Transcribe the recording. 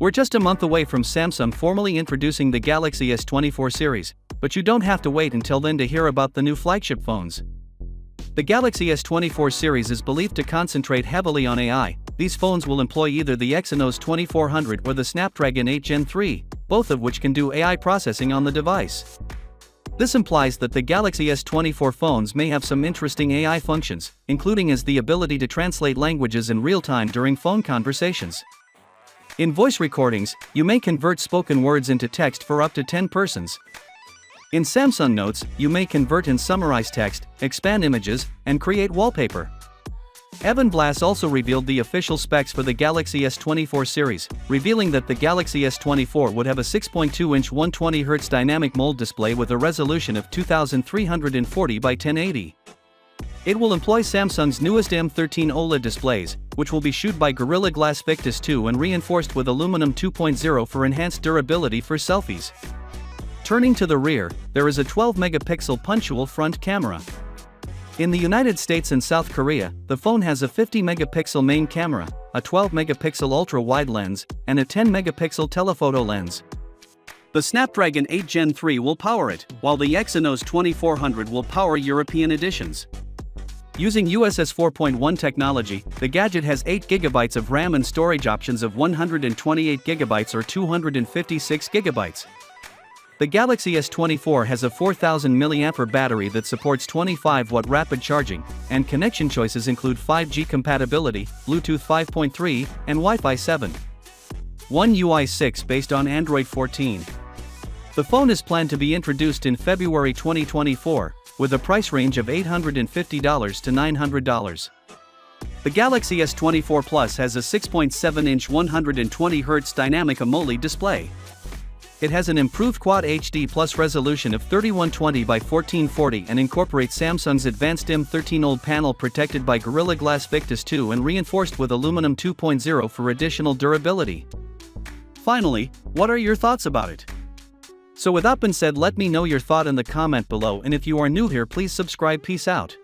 We're just a month away from Samsung formally introducing the Galaxy S24 series, but you don't have to wait until then to hear about the new flagship phones. The Galaxy S24 series is believed to concentrate heavily on AI. These phones will employ either the Exynos 2400 or the Snapdragon 8 Gen 3, both of which can do AI processing on the device. This implies that the Galaxy S24 phones may have some interesting AI functions, including as the ability to translate languages in real time during phone conversations. In voice recordings, you may convert spoken words into text for up to 10 persons. In Samsung Notes, you may convert and summarize text, expand images, and create wallpaper. Evan Blass also revealed the official specs for the Galaxy S24 series, revealing that the Galaxy S24 would have a 6.2-inch 120Hz dynamic mold display with a resolution of 2340 by 1080. It will employ Samsung's newest M13 OLED displays, which will be shot by Gorilla Glass Victus 2 and reinforced with aluminum 2.0 for enhanced durability for selfies. Turning to the rear, there is a 12-megapixel punch-hole front camera. In the United States and South Korea, the phone has a 50-megapixel main camera, a 12-megapixel ultra-wide lens, and a 10-megapixel telephoto lens. The Snapdragon 8 Gen 3 will power it, while the Exynos 2400 will power European editions. Using USS 4.1 technology, the gadget has 8GB of RAM and storage options of 128GB or 256GB. The Galaxy S24 has a 4000 mAh battery that supports 25W rapid charging, and connection choices include 5G compatibility, Bluetooth 5.3, and Wi-Fi 7. One UI 6 based on Android 14. The phone is planned to be introduced in February 2024, with a price range of $850 to $900. The Galaxy S24 Plus has a 6.7-inch 120Hz dynamic AMOLED display. It has an improved Quad HD Plus resolution of 3120 by 1440 and incorporates Samsung's advanced M13 OLED panel protected by Gorilla Glass Victus 2 and reinforced with aluminum 2.0 for additional durability. Finally, what are your thoughts about it? So with that being said, let me know your thought in the comment below, and if you are new here, please subscribe. Peace out.